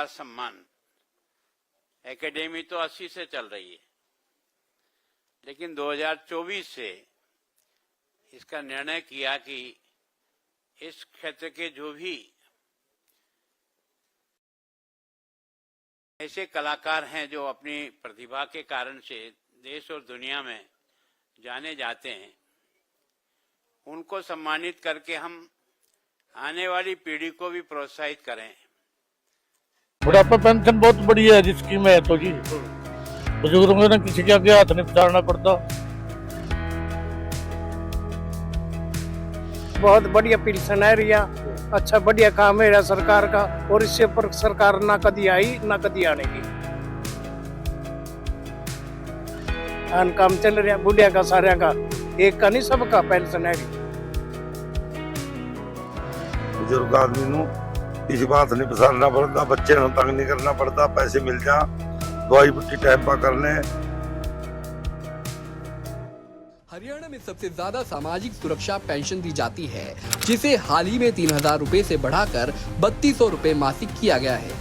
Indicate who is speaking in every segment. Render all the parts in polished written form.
Speaker 1: सम्मान। एकेडमी तो 80 से चल रही है, लेकिन 2024 से इसका निर्णय किया कि इस क्षेत्र के जो भी ऐसे कलाकार हैं जो अपनी प्रतिभा के कारण से देश और दुनिया में जाने जाते हैं, उनको सम्मानित करके हम आने वाली पीढ़ी को भी प्रोत्साहित करें।
Speaker 2: बुढ़ापा पेंशन बहुत बढ़िया है जिसकी मैं तो जी बुजुर्गों को ना किसी के आगे हाथ नहीं पसारना पड़ता।
Speaker 3: बहुत बढ़िया पेंशन है रिया, अच्छा बढ़िया काम है सरकार का, और इससे ऊपर सरकार ना कभी आई ना कभी आने की। काम चल रहा बुढ़िया का सारे का, एक का नहीं सबका पेंशन है।
Speaker 4: बुजुर्ग आदमी नु किसी बात नहीं पसारना पड़ता, बच्चे ਨੂੰ तंग नहीं करना पड़ता, पैसे मिल जा, दवाई बुट्टी टाइम पर करने।
Speaker 5: हरियाणा में सबसे ज्यादा सामाजिक सुरक्षा पेंशन दी जाती है, जिसे हाल ही में 3,000 रुपए से बढ़ाकर 3,200 रुपए मासिक किया गया है।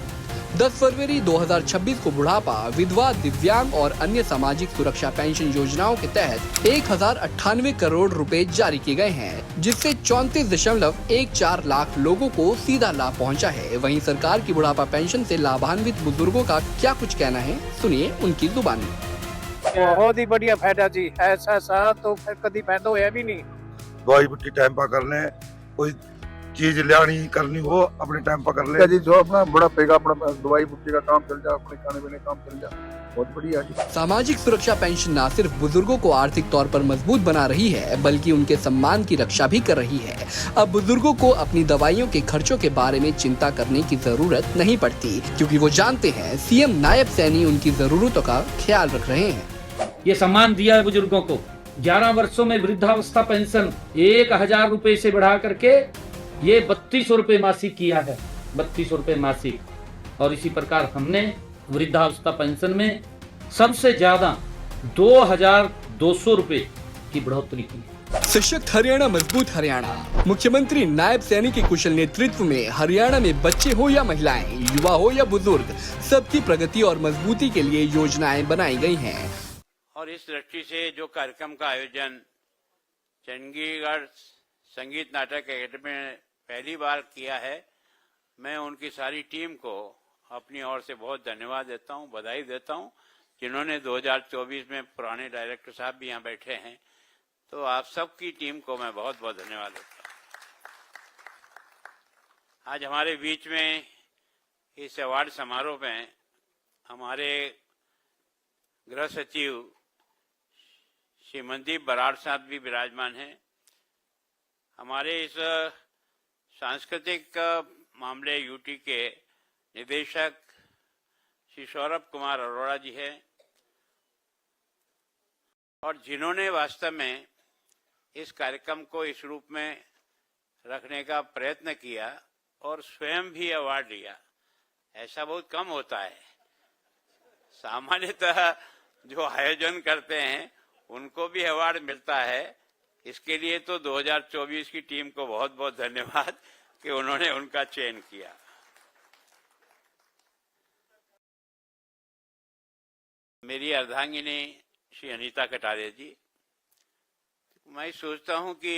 Speaker 5: 10 फरवरी 2026 को बुढ़ापा, विधवा, दिव्यांग और अन्य सामाजिक सुरक्षा पेंशन योजनाओं के तहत 1,098 करोड़ रुपए जारी किए गए हैं, जिससे 34.14 लाख लोगों को सीधा लाभ पहुंचा है। वहीं सरकार की बुढ़ापा पेंशन से लाभान्वित बुजुर्गों का क्या कुछ कहना है, सुनिए उनकी जुबानी।
Speaker 3: बहुत ही बढ़िया फायदा जी, ऐसा तो कभी फायदा होया भी नहीं।
Speaker 4: दवाई बुट्टी टाइम पर करने, कोई चीज लानी करनी हो अपने टाइम पर कर ले
Speaker 6: जी, जो अपना बुढ़ापे का अपना दवाई बुट्टी का काम चल जा, अपने खाने पीने काम चल जा, बहुत बढ़िया जी।
Speaker 5: सामाजिक सुरक्षा पेंशन न सिर्फ बुजुर्गों को आर्थिक तौर पर मजबूत बना रही है, बल्कि उनके सम्मान की रक्षा भी कर रही है। अब बुजुर्गों को अपनी दवाइयों के खर्चों के बारे में चिंता करने की जरूरत नहीं पड़ती, क्योंकि वो जानते हैं सीएम नायब सैनी उनकी जरूरतों का ख्याल रख रहे हैं।
Speaker 7: ये सम्मान दिया है बुजुर्गों को। 11 वर्षों में वृद्धावस्था पेंशन 1,000 रुपए से बढ़ा करके ये 3,200 रुपए मासिक किया है, 3,200 रुपए मासिक। और इसी प्रकार हमने वृद्धावस्था पेंशन में सबसे ज्यादा 2,200 रुपए की बढ़ोतरी की।
Speaker 5: सशक्त हरियाणा, मजबूत हरियाणा। मुख्यमंत्री नायब सैनी के कुशल नेतृत्व में हरियाणा में बच्चे हो या महिलाएं, युवा हो या बुजुर्ग, सबकी प्रगति और मजबूती के लिए योजनाएं बनाई गई हैं।
Speaker 1: और इस दृष्टि से जो कार्यक्रम का आयोजन चंडीगढ़ संगीत नाटक अकेडमी ने पहली बार किया है, मैं उनकी सारी टीम को अपनी ओर से बहुत धन्यवाद देता हूं, बधाई देता हूं, जिन्होंने 2024 में पुराने डायरेक्टर साहब भी यहाँ बैठे हैं, तो आप सबकी टीम को मैं बहुत बहुत धन्यवाद देता हूं। आज हमारे बीच में इस अवार्ड समारोह में हमारे गृह सचिव श्री मनदीप बराड़ साहब भी विराजमान हैं। हमारे इस सांस्कृतिक मामले यूटी के निदेशक श्री सौरभ कुमार अरोड़ा जी हैं, और जिन्होंने वास्तव में इस कार्यक्रम को इस रूप में रखने का प्रयत्न किया और स्वयं भी अवार्ड लिया। ऐसा बहुत कम होता है, सामान्यतः जो आयोजन करते हैं उनको भी अवार्ड मिलता है। इसके लिए तो 2024 की टीम को बहुत बहुत धन्यवाद कि उन्होंने उनका चयन किया। मेरी अर्धांगिनी श्री अनीता कटारिया जी, मैं सोचता हूं कि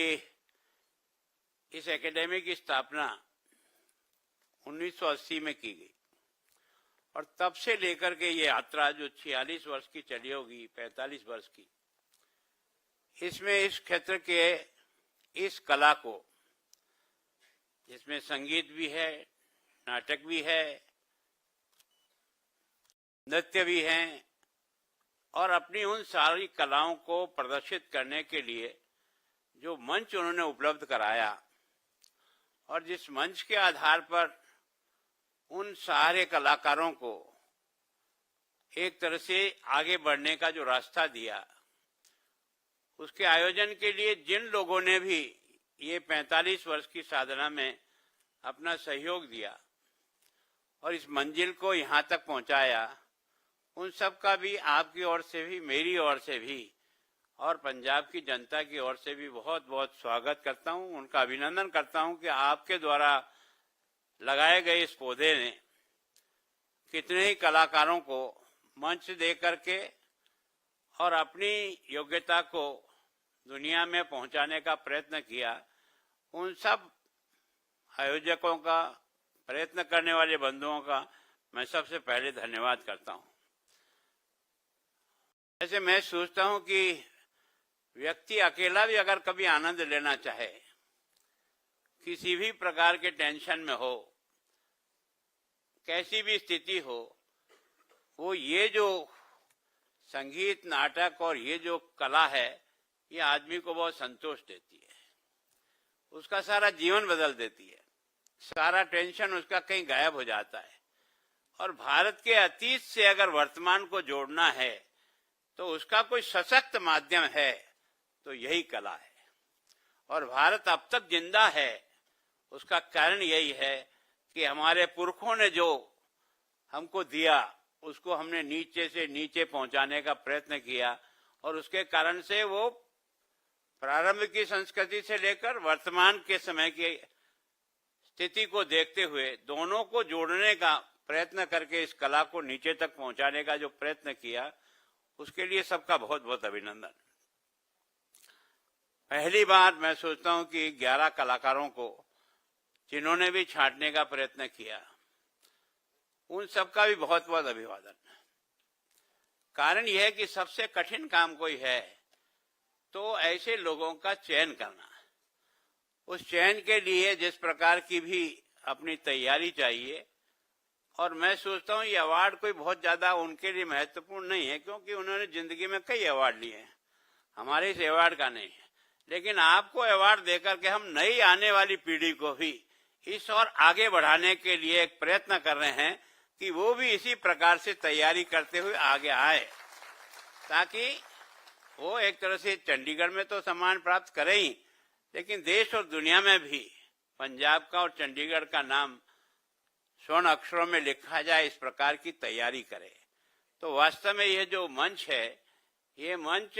Speaker 1: इस एकेडमी की स्थापना 1980 में की गई, और तब से लेकर के ये यात्रा जो 46 वर्ष की चली होगी, 45 वर्ष की, इसमें इस क्षेत्र के इस कला को, जिसमें संगीत भी है, नाटक भी है, नृत्य भी हैं, और अपनी उन सारी कलाओं को प्रदर्शित करने के लिए जो मंच उन्होंने उपलब्ध कराया, और जिस मंच के आधार पर उन सारे कलाकारों को एक तरह से आगे बढ़ने का जो रास्ता दिया, उसके आयोजन के लिए जिन लोगों ने भी ये 45 वर्ष की साधना में अपना सहयोग दिया और इस मंजिल को यहाँ तक पहुँचाया, उन सब का भी आपकी ओर से भी, मेरी ओर से भी और पंजाब की जनता की ओर से भी बहुत बहुत स्वागत करता हूँ, उनका अभिनंदन करता हूँ कि आपके द्वारा लगाए गए इस पौधे ने कितने ही कलाकारों को मंच दे करके और अपनी योग्यता को दुनिया में पहुंचाने का प्रयत्न किया। उन सब आयोजकों का, प्रयत्न करने वाले बंधुओं का मैं सबसे पहले धन्यवाद करता हूं। ऐसे मैं सोचता हूं कि व्यक्ति अकेला भी अगर कभी आनंद लेना चाहे, किसी भी प्रकार के टेंशन में हो, कैसी भी स्थिति हो, वो ये जो संगीत, नाटक और ये जो कला है, ये आदमी को बहुत संतोष देती है, उसका सारा जीवन बदल देती है, सारा टेंशन उसका कहीं गायब हो जाता है। और भारत के अतीत से अगर वर्तमान को जोड़ना है तो उसका कोई सशक्त माध्यम है तो यही कला है। और भारत अब तक जिंदा है, उसका कारण यही है कि हमारे पुरखों ने जो हमको दिया उसको हमने नीचे से नीचे पहुंचाने का प्रयत्न किया, और उसके कारण से वो प्रारंभ की संस्कृति से लेकर वर्तमान के समय की स्थिति को देखते हुए दोनों को जोड़ने का प्रयत्न करके इस कला को नीचे तक पहुंचाने का जो प्रयत्न किया, उसके लिए सबका बहुत बहुत अभिनंदन। पहली बार मैं सोचता हूं कि 11 कलाकारों को जिन्होंने भी छांटने का प्रयत्न किया, उन सबका भी बहुत बहुत अभिवादन। कारण यह है कि सबसे कठिन काम कोई है तो ऐसे लोगों का चयन करना। उस चयन के लिए जिस प्रकार की भी अपनी तैयारी चाहिए, और मैं सोचता हूं ये अवार्ड कोई बहुत ज्यादा उनके लिए महत्वपूर्ण नहीं है, क्योंकि उन्होंने जिंदगी में कई अवार्ड लिए हैं, हमारे इस अवार्ड का नहीं है। लेकिन आपको अवार्ड देकर के हम नई आने वाली पीढ़ी को भी इस और आगे बढ़ाने के लिए एक प्रयत्न कर रहे हैं कि वो भी इसी प्रकार से तैयारी करते हुए आगे आए, ताकि वो एक तरह से चंडीगढ़ में तो सम्मान प्राप्त करे ही, लेकिन देश और दुनिया में भी पंजाब का और चंडीगढ़ का नाम स्वर्ण अक्षरों में लिखा जाए, इस प्रकार की तैयारी करे। तो वास्तव में यह जो मंच है, ये मंच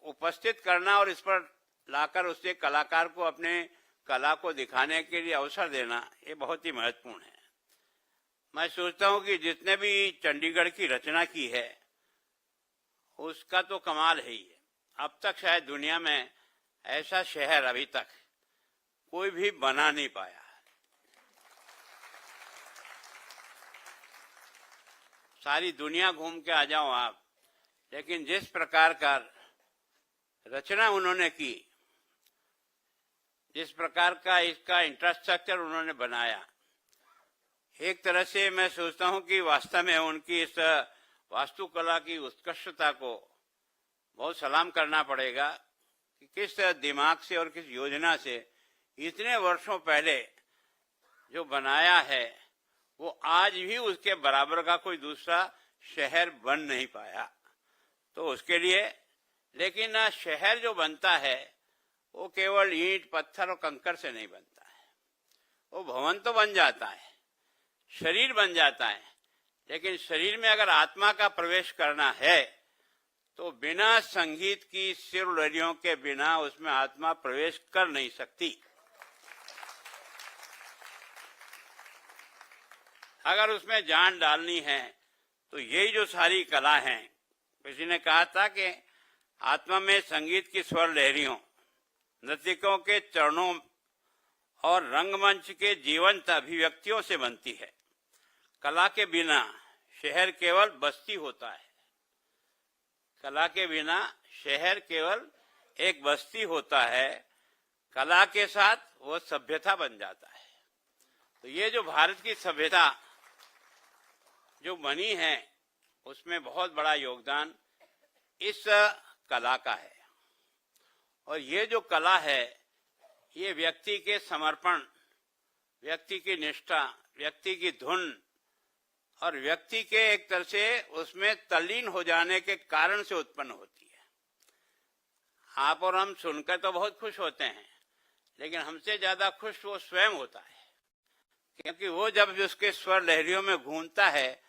Speaker 1: उपस्थित करना और इस पर लाकर उससे कलाकार को अपने कला को दिखाने के लिए अवसर देना, ये बहुत ही महत्वपूर्ण है। मैं सोचता हूं कि जितने भी चंडीगढ़ की रचना की है उसका तो कमाल है ही है। अब तक शायद दुनिया में ऐसा शहर अभी तक कोई भी बना नहीं पाया। सारी दुनिया घूम के आ जाओ आप, लेकिन जिस प्रकार का रचना उन्होंने की, जिस प्रकार का इसका इंफ्रास्ट्रक्चर उन्होंने बनाया, एक तरह से मैं सोचता हूं कि वास्तव में उनकी इस वास्तुकला की उत्कृष्टता को बहुत सलाम करना पड़ेगा कि किस दिमाग से और किस योजना से इतने वर्षों पहले जो बनाया है, वो आज भी उसके बराबर का कोई दूसरा शहर बन नहीं पाया। तो उसके लिए, लेकिन शहर जो बनता है वो केवल ईंट, पत्थर और कंकर से नहीं बनता है। वो भवन तो बन जाता है, शरीर बन जाता है, लेकिन शरीर में अगर आत्मा का प्रवेश करना है तो बिना संगीत की सुर-लहरियों के बिना उसमें आत्मा प्रवेश कर नहीं सकती। अगर उसमें जान डालनी है तो यही जो सारी कला है, किसी ने कहा था कि आत्मा में संगीत की स्वर लहरियों, नृत्यकों के चरणों और रंगमंच के जीवंत अभिव्यक्तियों से बनती है। कला के बिना शहर केवल बस्ती होता है। कला के बिना शहर केवल एक बस्ती होता है, कला के साथ वो सभ्यता बन जाता है। तो ये जो भारत की सभ्यता जो बनी है, उसमें बहुत बड़ा योगदान इस कला का है। और ये जो कला है, ये व्यक्ति के समर्पण, व्यक्ति की निष्ठा, व्यक्ति की धुन और व्यक्ति के एक तरह से उसमें तल्लीन हो जाने के कारण से उत्पन्न होती है। आप और हम सुनकर तो बहुत खुश होते हैं, लेकिन हमसे ज्यादा खुश वो स्वयं होता है, क्योंकि वो जब उसके स्वर लहरियों में घूमता है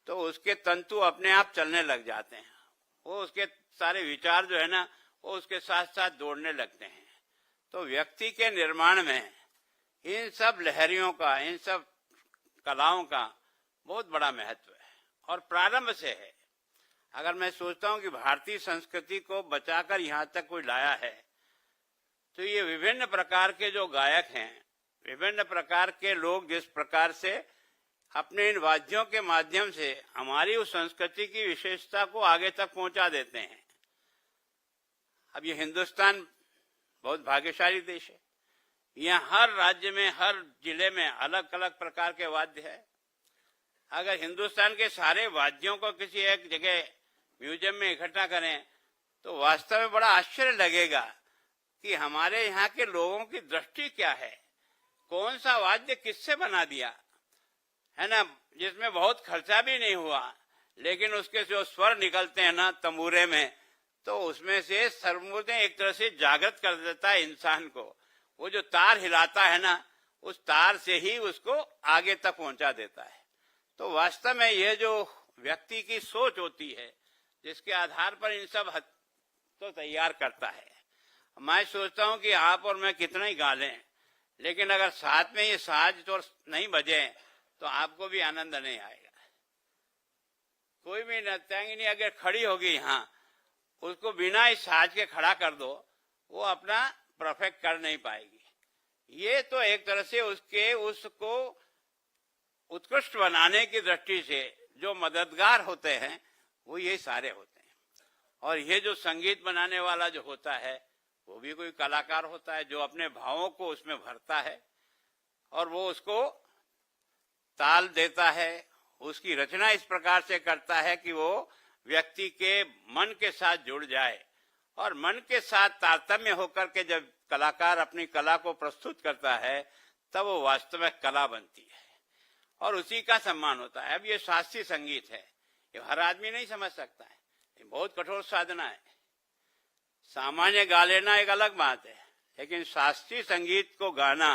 Speaker 1: तो उसके तंतु अपने आप चलने लग जाते हैं। वो उसके सारे विचार जो है ना, वो उसके साथ साथ दौड़ने लगते हैं। तो व्यक्ति के निर्माण में इन सब लहरियों का, इन सब कलाओं का बहुत बड़ा महत्व है और प्रारंभ से है। अगर मैं सोचता हूं कि भारतीय संस्कृति को बचाकर यहाँ तक कोई लाया है, तो ये विभिन्न प्रकार के जो गायक हैं, विभिन्न प्रकार के लोग जिस प्रकार से अपने इन वाद्यों के माध्यम से हमारी उस संस्कृति की विशेषता को आगे तक पहुंचा देते हैं। अब ये हिंदुस्तान बहुत भाग्यशाली देश है। यहाँ हर राज्य में, हर जिले में अलग अलग प्रकार के वाद्य है। अगर हिंदुस्तान के सारे वाद्यों को किसी एक जगह म्यूजियम में इकट्ठा करें तो वास्तव में बड़ा आश्चर्य लगेगा कि हमारे यहाँ के लोगों की दृष्टि क्या है, कौन सा वाद्य किससे बना दिया है ना, जिसमें बहुत खर्चा भी नहीं हुआ, लेकिन उसके जो स्वर निकलते हैं ना तंबूरे में, तो उसमें से सर्वमूर्ति एक तरह से जागृत कर देता है इंसान को। वो जो तार हिलाता है ना, उस तार से ही उसको आगे तक पहुंचा देता है। तो वास्तव में यह जो व्यक्ति की सोच होती है, जिसके आधार पर इन सब तो तैयार करता है। मैं सोचता हूं कि आप और मैं कितना ही गा लें, लेकिन अगर साथ में ये साज तो नहीं बजे तो आपको भी आनंद नहीं आएगा। कोई भी नृत्यांगिनी अगर खड़ी होगी यहाँ, उसको बिना इस साज के खड़ा कर दो, वो अपना परफेक्ट कर नहीं पाएगी। ये तो एक तरह से उसको उत्कृष्ट बनाने की दृष्टि से जो मददगार होते हैं वो ये सारे होते हैं। और ये जो संगीत बनाने वाला जो होता है वो भी कोई कलाकार होता है, जो अपने भावों को उसमें भरता है और वो उसको ताल देता है, उसकी रचना इस प्रकार से करता है कि वो व्यक्ति के मन के साथ जुड़ जाए, और मन के साथ तारतम्य होकर के जब कलाकार अपनी कला को प्रस्तुत करता है तब वो वास्तव में कला बनती है और उसी का सम्मान होता है। अब ये शास्त्रीय संगीत है, ये हर आदमी नहीं समझ सकता है, ये बहुत कठोर साधना है। सामान्य गा लेना एक अलग बात है, लेकिन शास्त्रीय संगीत को गाना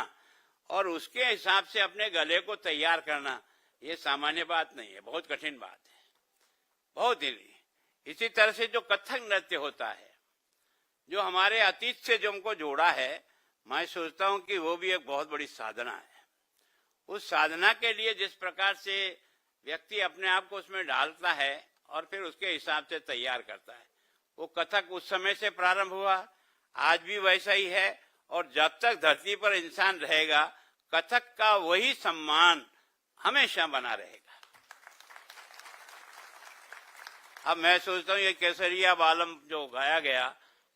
Speaker 1: और उसके हिसाब से अपने गले को तैयार करना ये सामान्य बात नहीं है, बहुत कठिन बात है, बहुत ही। इसी तरह से जो कथक नृत्य होता है, जो हमारे अतीत से जो हमको जोड़ा है, मैं सोचता हूं कि वो भी एक बहुत बड़ी साधना है। उस साधना के लिए जिस प्रकार से व्यक्ति अपने आप को उसमें डालता है और फिर उसके हिसाब से तैयार करता है, वो कथक उस समय से प्रारंभ हुआ, आज भी वैसा ही है, और जब तक धरती पर इंसान रहेगा कथक का वही सम्मान हमेशा बना रहेगा। अब मैं सोचता हूँ ये केसरिया बालम जो गाया गया,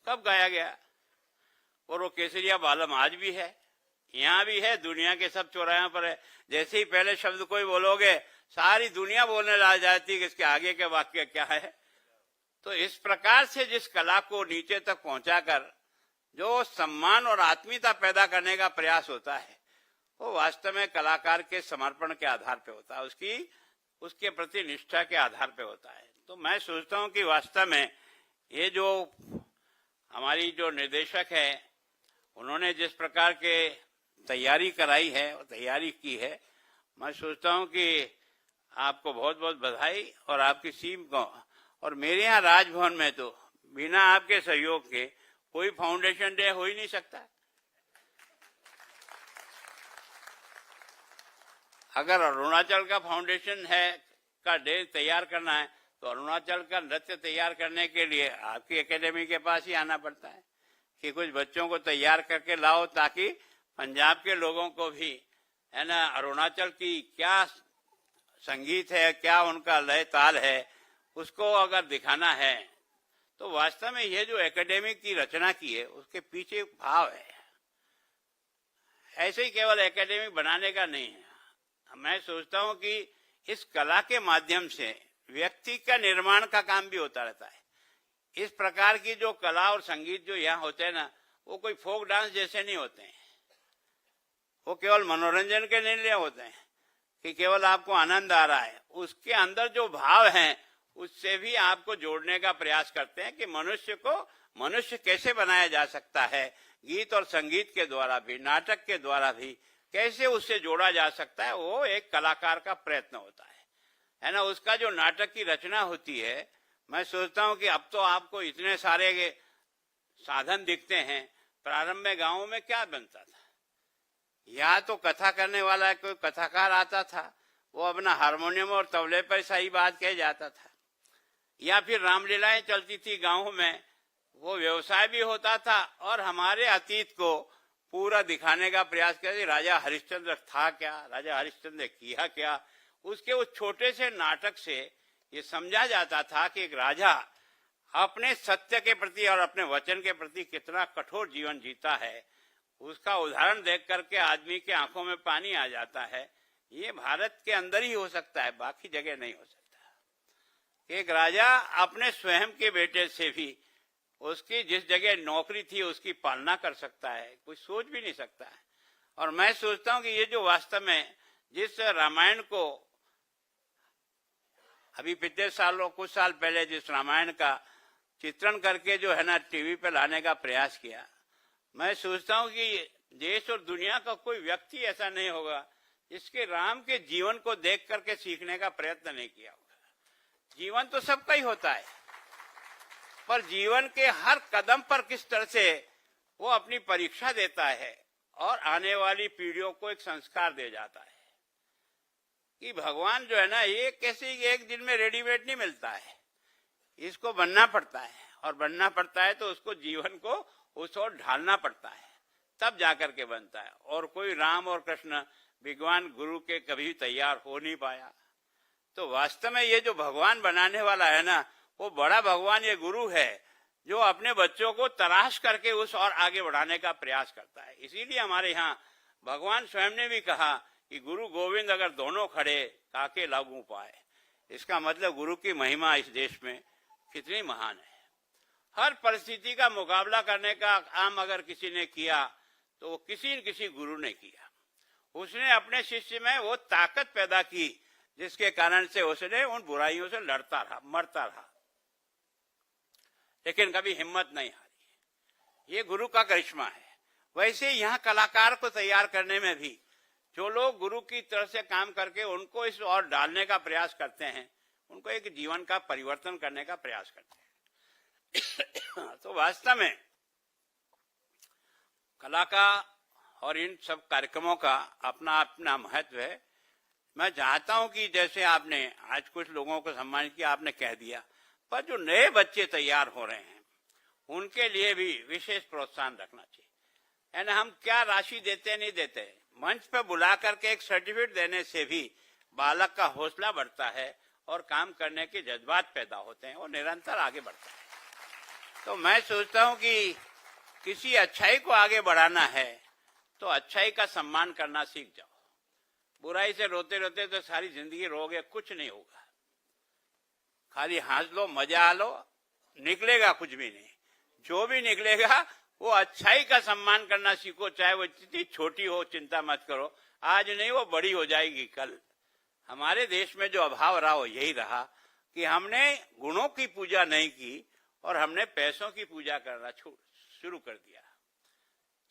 Speaker 1: कब गाया गया, और वो केसरिया बालम आज भी है, यहाँ भी है, दुनिया के सब चौराहों पर है। जैसे ही पहले शब्द कोई बोलोगे सारी दुनिया बोलने लग जाती है कि इसके आगे के वाक्य क्या है। तो इस प्रकार से जिस कला को नीचे तक पहुंचाकर जो सम्मान और आत्मीयता पैदा करने का प्रयास होता है, वो वास्तव में कलाकार के समर्पण के आधार पे होता है, उसके प्रति निष्ठा के आधार पे होता है। तो मैं सोचता हूँ कि वास्तव में ये जो हमारी जो निर्देशक है, उन्होंने जिस प्रकार के तैयारी कराई है और तैयारी की है, मैं सोचता हूँ कि आपको बहुत बहुत बधाई और आपकी टीम को। और मेरे यहाँ राजभवन में तो बिना आपके सहयोग के कोई फाउंडेशन डे हो ही नहीं सकता। अगर अरुणाचल का फाउंडेशन है का डे तैयार करना है तो अरुणाचल का नृत्य तैयार करने के लिए आपकी एकेडमी के पास ही आना पड़ता है कि कुछ बच्चों को तैयार करके लाओ, ताकि पंजाब के लोगों को भी है ना अरुणाचल की क्या संगीत है, क्या उनका लय ताल है, उसको अगर दिखाना है। तो वास्तव में ये जो एकेडमी की रचना की है उसके पीछे एक भाव है, ऐसे ही केवल एकेडमी बनाने का नहीं है। मैं सोचता हूँ कि इस कला के माध्यम से व्यक्ति का निर्माण का काम भी होता रहता है। इस प्रकार की जो कला और संगीत जो यहाँ होते हैं ना, वो कोई फोक डांस जैसे नहीं होते हैं, वो केवल मनोरंजन के लिए होते हैं कि केवल आपको आनंद आ रहा है। उसके अंदर जो भाव हैं उससे भी आपको जोड़ने का प्रयास करते हैं कि मनुष्य को मनुष्य कैसे बनाया जा सकता है, गीत और संगीत के द्वारा भी, नाटक के द्वारा भी कैसे उससे जोड़ा जा सकता है। वो एक कलाकार का प्रयत्न होता है ना। उसका जो नाटक की रचना होती है, मैं सोचता हूँ कि अब तो आपको इतने सारे साधन दिखते हैं। प्रारंभ में गांवों में क्या बनता था, या तो कथा करने वाला कोई कथाकार आता था, वो अपना हारमोनियम और तबले पर सही बात कह जाता था, या फिर रामलीलाएं चलती थी गाँव में, वो व्यवसाय भी होता था और हमारे अतीत को पूरा दिखाने का प्रयास किया। राजा हरिश्चंद्र था क्या, राजा हरिश्चंद्र ने किया क्या, उसके उस छोटे से नाटक से ये समझा जाता था कि एक राजा अपने सत्य के प्रति और अपने वचन के प्रति कितना कठोर जीवन जीता है। उसका उदाहरण देख करके आदमी के आंखों में पानी आ जाता है। ये भारत के अंदर ही हो सकता है, बाकी जगह नहीं हो सकता। एक राजा अपने स्वयं के बेटे से भी उसकी जिस जगह नौकरी थी उसकी पालना कर सकता है, कोई सोच भी नहीं सकता है। और मैं सोचता हूं कि ये जो वास्तव में जिस रामायण को अभी पिछले सालों कुछ साल पहले जिस रामायण का चित्रण करके जो है ना टीवी पे लाने का प्रयास किया, मैं सोचता हूं कि देश और दुनिया का कोई व्यक्ति ऐसा नहीं होगा जिसके राम के जीवन को देख करके सीखने का प्रयत्न नहीं किया होगा। जीवन तो सबका ही होता है, पर जीवन के हर कदम पर किस तरह से वो अपनी परीक्षा देता है और आने वाली पीढ़ियों को एक संस्कार दे जाता है कि भगवान जो है ना ये कैसे एक दिन में रेडीमेड नहीं मिलता है, इसको बनना पड़ता है और बनना पड़ता है तो उसको जीवन को उस ओर ढालना पड़ता है, तब जाकर के बनता है। और कोई राम और कृष्ण भगवान गुरु के कभी तैयार हो नहीं पाया। तो वास्तव में ये जो भगवान बनाने वाला है ना, वो बड़ा भगवान ये गुरु है जो अपने बच्चों को तराश करके उस और आगे बढ़ाने का प्रयास करता है। इसीलिए हमारे यहाँ भगवान स्वयं ने भी कहा कि गुरु गोविंद अगर दोनों खड़े काके लागू पाए। इसका मतलब गुरु की महिमा इस देश में कितनी महान है। हर परिस्थिति का मुकाबला करने का काम अगर किसी ने किया तो वो किसी न किसी गुरु ने किया। उसने अपने शिष्य में वो ताकत पैदा की जिसके कारण से उसने उन बुराइयों से लड़ता रहा, मरता रहा, लेकिन कभी हिम्मत नहीं हारी। ये गुरु का करिश्मा है। वैसे यहाँ कलाकार को तैयार करने में भी जो लोग गुरु की तरह से काम करके उनको इस और डालने का प्रयास करते हैं, उनको एक जीवन का परिवर्तन करने का प्रयास करते हैं। तो वास्तव में कला का और इन सब कार्यक्रमों का अपना अपना महत्व है। मैं चाहता हूं कि जैसे आपने आज कुछ लोगों को सम्मानित किया, आपने कह दिया, पर जो नए बच्चे तैयार हो रहे हैं उनके लिए भी विशेष प्रोत्साहन रखना चाहिए। यानी हम क्या राशि देते नहीं देते, मंच पर बुला करके एक सर्टिफिकेट देने से भी बालक का हौसला बढ़ता है और काम करने के जज्बात पैदा होते हैं और निरंतर आगे बढ़ता है। तो मैं सोचता हूं कि किसी अच्छाई को आगे बढ़ाना है तो अच्छाई का सम्मान करना सीख जाओ। बुराई से रोते रोते तो सारी जिंदगी रोगे, कुछ नहीं होगा। खाली हंस लो, मजा लो, निकलेगा कुछ भी नहीं। जो भी निकलेगा वो अच्छाई का सम्मान करना सीखो, चाहे वो जितनी छोटी हो, चिंता मत करो। आज नहीं वो बड़ी हो जाएगी कल। हमारे देश में जो अभाव रहा वो यही रहा कि हमने गुणों की पूजा नहीं की और हमने पैसों की पूजा करना शुरू कर दिया।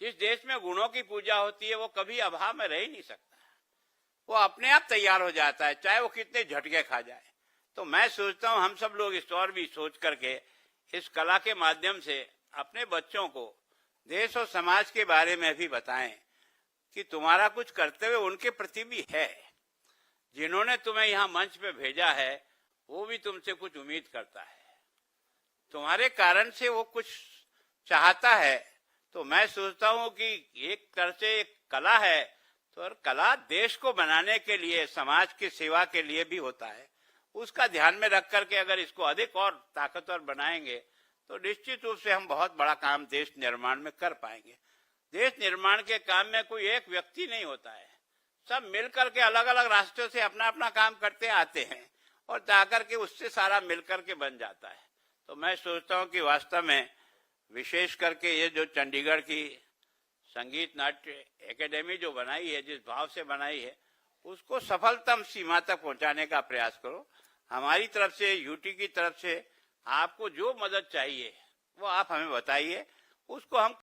Speaker 1: जिस देश में गुणों की पूजा होती है वो कभी अभाव में रह ही नहीं सकता, वो अपने आप तैयार हो जाता है, चाहे वो कितने झटके खा जाए। तो मैं सोचता हूं हम सब लोग इस और भी सोच करके इस कला के माध्यम से अपने बच्चों को देश और समाज के बारे में भी बताएं कि तुम्हारा कुछ कर्तव्य उनके प्रति भी है। जिन्होंने तुम्हें यहाँ मंच पे भेजा है वो भी तुमसे कुछ उम्मीद करता है, तुम्हारे कारण से वो कुछ चाहता है। तो मैं सोचता हूँ कि एक तरह से एक कला है, तो कला देश को बनाने के लिए, समाज की सेवा के लिए भी होता है। उसका ध्यान में रख करके अगर इसको अधिक और ताकतवर बनाएंगे तो निश्चित रूप से हम बहुत बड़ा काम देश निर्माण में कर पाएंगे। देश निर्माण के काम में कोई एक व्यक्ति नहीं होता है, सब मिलकर के अलग अलग रास्तों से अपना अपना काम करते आते हैं और जाकर के उससे सारा मिलकर के बन जाता है। तो मैं सोचता हूँ कि वास्तव में विशेष करके ये जो चंडीगढ़ की संगीत नाट्य एकेडमी जो बनाई है, जिस भाव से बनाई है, उसको सफलतम सीमा तक पहुंचाने का प्रयास करो। हमारी तरफ से, यूटी की तरफ से आपको जो मदद चाहिए वो आप हमें बताइए, उसको हम